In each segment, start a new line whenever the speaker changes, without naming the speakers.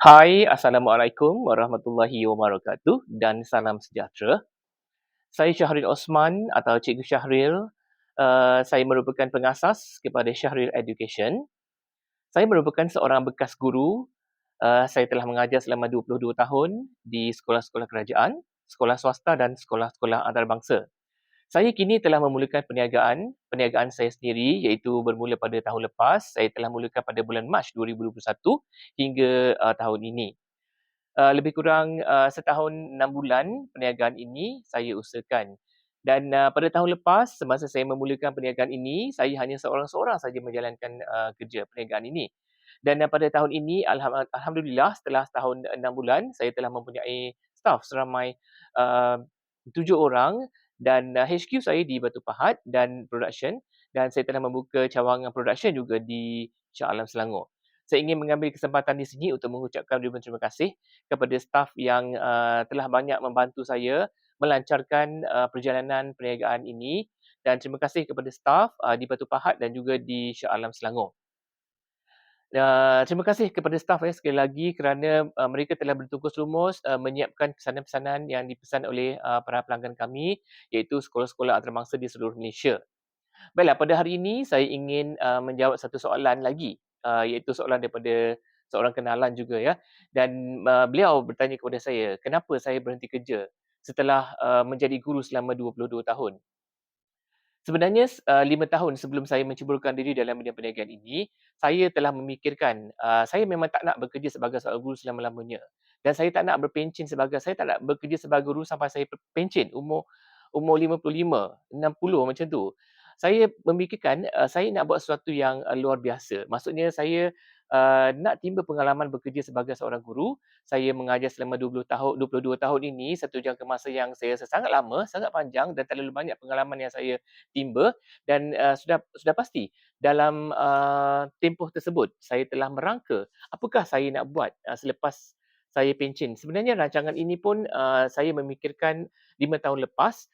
Hai, Assalamualaikum warahmatullahi wabarakatuh dan salam sejahtera. Saya Syahril Osman atau Cikgu Syahril. Saya merupakan pengasas kepada Syahril Education. Saya merupakan seorang bekas guru. Saya telah mengajar selama 22 tahun di sekolah-sekolah kerajaan, sekolah swasta dan sekolah-sekolah antarabangsa. Saya kini telah memulakan perniagaan saya sendiri iaitu bermula pada tahun lepas. Saya telah mulakan pada bulan Mac 2021 hingga tahun ini. Lebih kurang setahun 6 bulan perniagaan ini saya usahakan. Dan pada tahun lepas semasa saya memulakan perniagaan ini, saya hanya seorang-seorang saja menjalankan kerja perniagaan ini. Dan pada tahun ini alhamdulillah setelah setahun 6 bulan saya telah mempunyai staff seramai uh, 7 orang dan HQ saya di Batu Pahat dan production, dan saya telah membuka cawangan production juga di Shah Alam Selangor. Saya ingin mengambil kesempatan di sini untuk mengucapkan ribuan terima kasih kepada staf yang telah banyak membantu saya melancarkan perjalanan perniagaan ini, dan terima kasih kepada staf di Batu Pahat dan juga di Shah Alam Selangor. Terima kasih kepada staf sekali lagi kerana mereka telah bertungkus lumus menyiapkan pesanan-pesanan yang dipesan oleh para pelanggan kami, iaitu sekolah-sekolah antarabangsa di seluruh Malaysia. Baiklah, pada hari ini saya ingin menjawab satu soalan lagi, iaitu soalan daripada seorang kenalan juga ya. Dan beliau bertanya kepada saya, kenapa saya berhenti kerja setelah menjadi guru selama 22 tahun. Sebenarnya 5 tahun sebelum saya menceburkan diri dalam bidang perniagaan ini, saya telah memikirkan, saya memang tak nak bekerja sebagai seorang guru selama-lamanya. Dan saya tak nak saya tak nak bekerja sebagai guru sampai saya pencen umur 55, 60 macam tu. Saya memikirkan, saya nak buat sesuatu yang luar biasa. Maksudnya saya nak timba pengalaman bekerja sebagai seorang guru. Saya mengajar selama 22 tahun ini, satu jangka masa yang saya rasa sangat lama, sangat panjang dan terlalu banyak pengalaman yang saya timba, dan sudah pasti dalam tempoh tersebut saya telah merangka apakah saya nak buat selepas saya pencen. Sebenarnya rancangan ini pun saya memikirkan 5 tahun lepas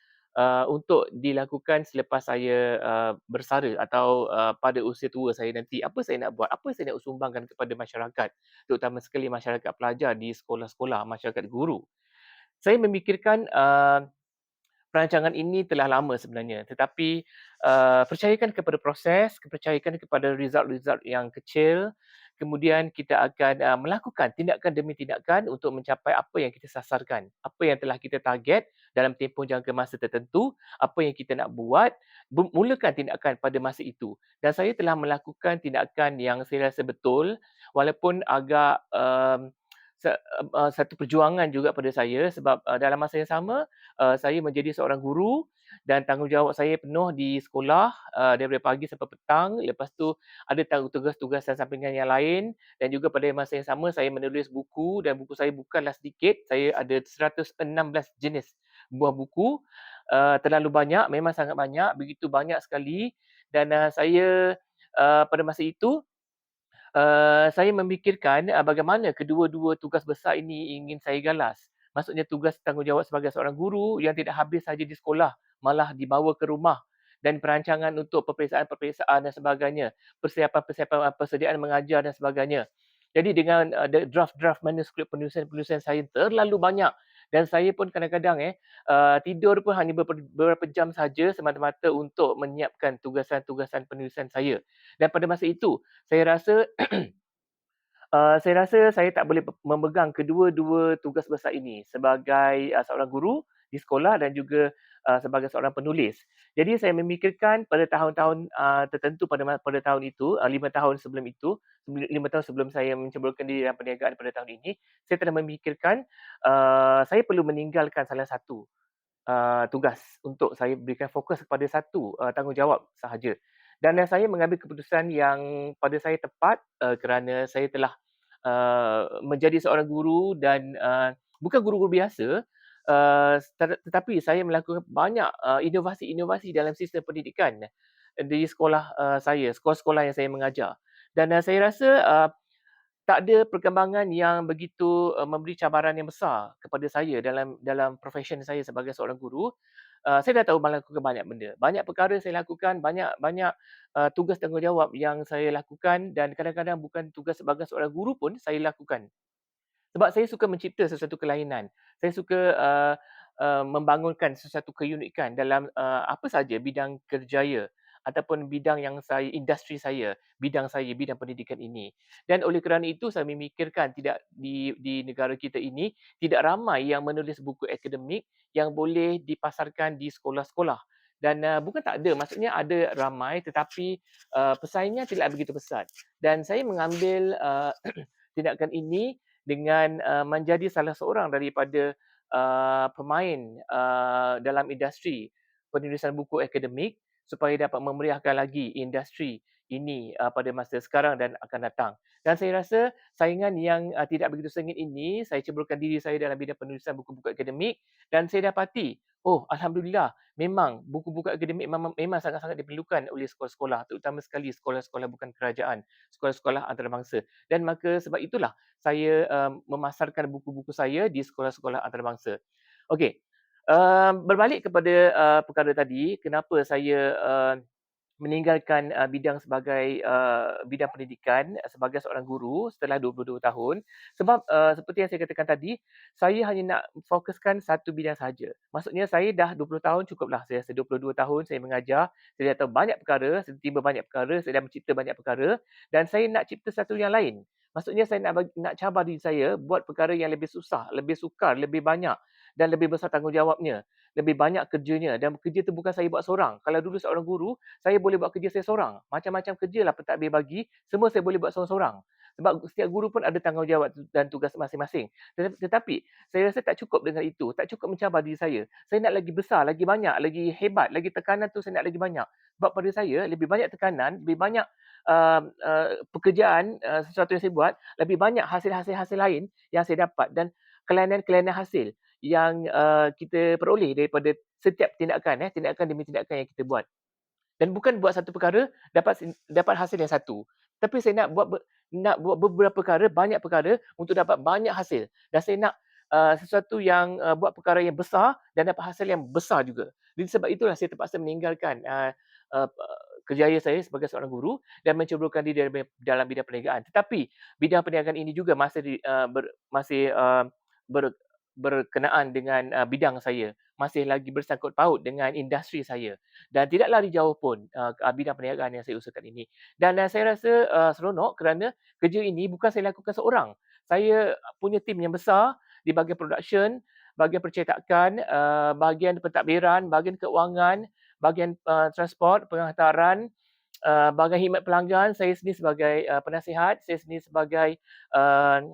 untuk dilakukan selepas saya bersara atau pada usia tua saya nanti. Apa saya nak buat? Apa saya nak sumbangkan kepada masyarakat, terutama sekali masyarakat pelajar di sekolah-sekolah, masyarakat guru. Saya memikirkan perancangan ini telah lama sebenarnya, tetapi percayakan kepada proses, percayakan kepada result-result yang kecil, kemudian kita akan melakukan tindakan demi tindakan untuk mencapai apa yang kita sasarkan, apa yang telah kita target dalam tempoh jangka masa tertentu, apa yang kita nak buat, mulakan tindakan pada masa itu. Dan saya telah melakukan tindakan yang saya rasa betul, walaupun agak satu perjuangan juga pada saya, sebab dalam masa yang sama saya menjadi seorang guru dan tanggungjawab saya penuh di sekolah daripada pagi sampai petang. Lepas tu ada tugas-tugas dan sampingan yang lain, dan juga pada masa yang sama saya menulis buku, dan buku saya bukanlah sedikit. Saya ada 116 jenis buah buku. Terlalu banyak, memang sangat banyak, begitu banyak sekali. Dan saya pada masa itu saya memikirkan bagaimana kedua-dua tugas besar ini ingin saya galas. Maksudnya tugas tanggungjawab sebagai seorang guru yang tidak habis saja di sekolah, malah dibawa ke rumah, dan perancangan untuk peperiksaan-peperiksaan dan sebagainya, persiapan-persiapan persediaan mengajar dan sebagainya. Jadi dengan draft-draft manuskrip penulisan-penulisan saya terlalu banyak, dan saya pun kadang-kadang tidur pun hanya beberapa jam saja semata-mata untuk menyiapkan tugasan-tugasan penulisan saya. Dan pada masa itu saya rasa saya tak boleh memegang kedua-dua tugas besar ini sebagai seorang guru di sekolah dan juga sebagai seorang penulis. Jadi saya memikirkan pada tahun-tahun tertentu pada tahun itu, 5 tahun sebelum itu, 5 tahun sebelum saya menceburkan diri dalam perniagaan pada tahun ini, saya telah memikirkan saya perlu meninggalkan salah satu tugas untuk saya berikan fokus kepada satu tanggungjawab sahaja. Dan saya mengambil keputusan yang pada saya tepat kerana saya telah menjadi seorang guru, dan bukan guru-guru biasa, tetapi saya melakukan banyak inovasi-inovasi dalam sistem pendidikan di sekolah saya, sekolah-sekolah yang saya mengajar. Dan saya rasa tak ada perkembangan yang begitu memberi cabaran yang besar kepada saya dalam profession saya sebagai seorang guru. Saya dah tahu melakukan banyak benda. Banyak perkara saya lakukan, banyak banyak tugas tanggungjawab yang saya lakukan, dan kadang-kadang bukan tugas sebagai seorang guru pun saya lakukan. Sebab saya suka mencipta sesuatu kelainan. Saya suka membangunkan sesuatu keunikan dalam apa saja bidang kerjaya ataupun bidang yang saya industri saya, bidang pendidikan ini. Dan oleh kerana itu saya memikirkan tidak di negara kita ini tidak ramai yang menulis buku akademik yang boleh dipasarkan di sekolah-sekolah. Dan bukan tak ada, maksudnya ada ramai tetapi pesaingnya tidak begitu besar. Dan saya mengambil tindakan ini dengan menjadi salah seorang daripada pemain dalam industri penulisan buku akademik supaya dapat memeriahkan lagi industri ini pada masa sekarang dan akan datang. Dan saya rasa saingan yang tidak begitu sengit ini, saya ceburkan diri saya dalam bidang penulisan buku-buku akademik dan saya dapati, oh alhamdulillah, memang buku-buku akademik memang sangat-sangat diperlukan oleh sekolah-sekolah, terutama sekali sekolah-sekolah bukan kerajaan, sekolah-sekolah antarabangsa. Dan maka sebab itulah saya memasarkan buku-buku saya di sekolah-sekolah antarabangsa. Okey, berbalik kepada perkara tadi, kenapa saya meninggalkan bidang sebagai bidang pendidikan sebagai seorang guru setelah 22 tahun. Sebab seperti yang saya katakan tadi, saya hanya nak fokuskan satu bidang sahaja. Maksudnya saya dah 20 tahun cukuplah. Saya rasa 22 tahun saya mengajar, saya dah tahu banyak perkara, saya tiba banyak perkara, saya dah mencipta banyak perkara dan saya nak cipta satu yang lain. Maksudnya saya nak cabar diri saya buat perkara yang lebih susah, lebih sukar, lebih banyak dan lebih besar tanggungjawabnya, lebih banyak kerjanya dan kerja tu bukan saya buat seorang. Kalau dulu seorang guru, saya boleh buat kerja saya seorang. Macam-macam kerja lah pentadbir bagi, semua saya boleh buat seorang-seorang. Sebab setiap guru pun ada tanggungjawab dan tugas masing-masing. Tetapi saya rasa tak cukup dengan itu, tak cukup mencabar diri saya. Saya nak lagi besar, lagi banyak, lagi hebat, lagi tekanan tu saya nak lagi banyak. Sebab pada saya lebih banyak tekanan, lebih banyak pekerjaan sesuatu yang saya buat, lebih banyak hasil-hasil lain yang saya dapat dan kelainan-kelainan hasil yang kita peroleh daripada setiap tindakan demi tindakan yang kita buat. Dan bukan buat satu perkara dapat hasil yang satu. Tapi saya nak buat beberapa perkara, banyak perkara untuk dapat banyak hasil. Dan saya nak sesuatu yang buat perkara yang besar dan dapat hasil yang besar juga. Jadi sebab itulah saya terpaksa meninggalkan uh, kerjaya saya sebagai seorang guru dan menceburkan diri dalam bidang perniagaan. Tetapi bidang perniagaan ini juga masih berkenaan dengan bidang saya, masih lagi bersangkut paut dengan industri saya dan tidak lari jauh pun ke bidang perniagaan yang saya usahakan ini. Dan saya rasa seronok kerana kerja ini bukan saya lakukan seorang. Saya punya tim yang besar di bahagian production, bahagian percetakan, bahagian pentadbiran, bahagian keuangan, bahagian transport, penghantaran, bahagian khidmat pelanggan, saya sendiri sebagai penasihat, saya sendiri sebagai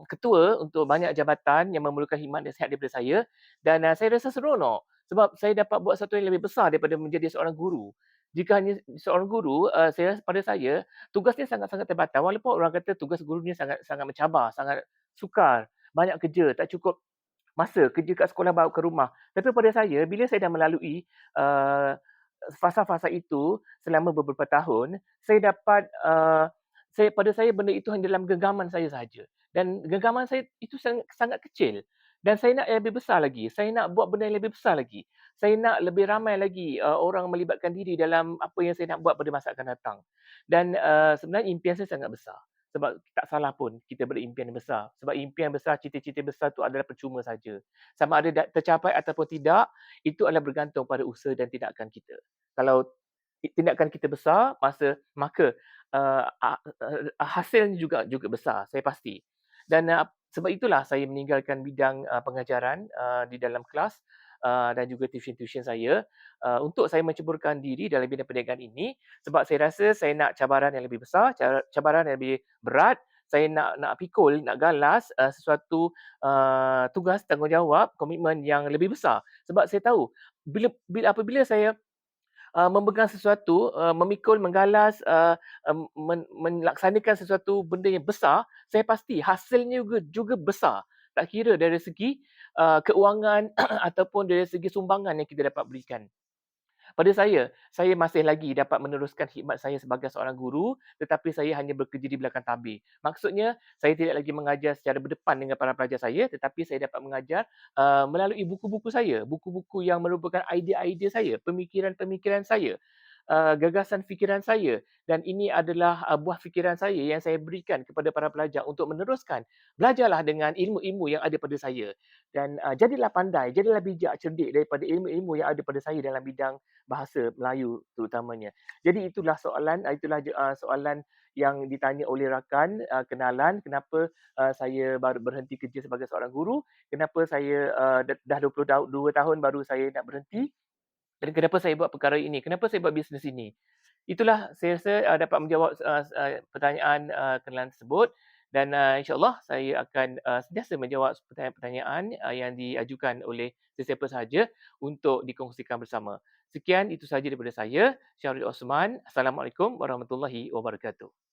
ketua untuk banyak jabatan yang memerlukan khidmat nasihat daripada saya dan saya rasa seronok sebab saya dapat buat sesuatu yang lebih besar daripada menjadi seorang guru. Jika hanya seorang guru, saya rasa pada saya tugasnya sangat-sangat terbatas walaupun orang kata tugas guru ni sangat sangat mencabar, sangat sukar, banyak kerja, tak cukup masa kerja kat sekolah bawa ke rumah. Tapi pada saya bila saya dah melalui uh, fasa-fasa itu selama beberapa tahun, saya dapat pada saya benda itu hanya dalam genggaman saya sahaja. Dan genggaman saya itu sangat sangat kecil. Dan saya nak yang lebih besar lagi. Saya nak buat benda yang lebih besar lagi. Saya nak lebih ramai lagi orang melibatkan diri dalam apa yang saya nak buat pada masa akan datang. Dan sebenarnya impian saya sangat besar. Sebab tak salah pun kita berimpian yang besar. Sebab impian besar, cita-cita besar itu adalah percuma saja. Sama ada tercapai ataupun tidak, itu adalah bergantung pada usaha dan tindakan kita. Kalau tindakan kita besar, maka hasilnya juga besar, saya pasti. Dan sebab itulah saya meninggalkan bidang pengajaran di dalam kelas dan juga tuition-tuition saya untuk saya menceburkan diri dalam bidang perniagaan ini sebab saya rasa saya nak cabaran yang lebih besar, cabaran yang lebih berat, saya nak pikul, nak galas sesuatu tugas, tanggungjawab, komitmen yang lebih besar. Sebab saya tahu apabila saya memegang sesuatu, memikul, menggalas, melaksanakan sesuatu benda yang besar, saya pasti hasilnya juga besar. Tak kira dari segi keuangan ataupun dari segi sumbangan yang kita dapat berikan. Pada saya masih lagi dapat meneruskan khidmat saya sebagai seorang guru tetapi saya hanya bekerja di belakang tabir. Maksudnya saya tidak lagi mengajar secara berdepan dengan para pelajar saya tetapi saya dapat mengajar melalui buku-buku saya, buku-buku yang merupakan idea-idea saya, pemikiran-pemikiran saya. gagasan fikiran saya dan ini adalah buah fikiran saya yang saya berikan kepada para pelajar untuk meneruskan. Belajarlah dengan ilmu-ilmu yang ada pada saya dan jadilah pandai, jadilah bijak, cerdik daripada ilmu-ilmu yang ada pada saya dalam bidang bahasa Melayu terutamanya. Jadi itulah soalan, soalan yang ditanya oleh rakan, kenalan kenapa saya baru berhenti kerja sebagai seorang guru, kenapa saya dah 22 tahun baru saya nak berhenti dan kenapa saya buat perkara ini, kenapa saya buat bisnes ini. Itulah saya rasa dapat menjawab pertanyaan kenalan tersebut dan insya-Allah saya akan sentiasa menjawab pertanyaan-pertanyaan yang diajukan oleh sesiapa sahaja untuk dikongsikan bersama. Sekian, itu sahaja daripada saya, Syahril Osman. Assalamualaikum warahmatullahi wabarakatuh.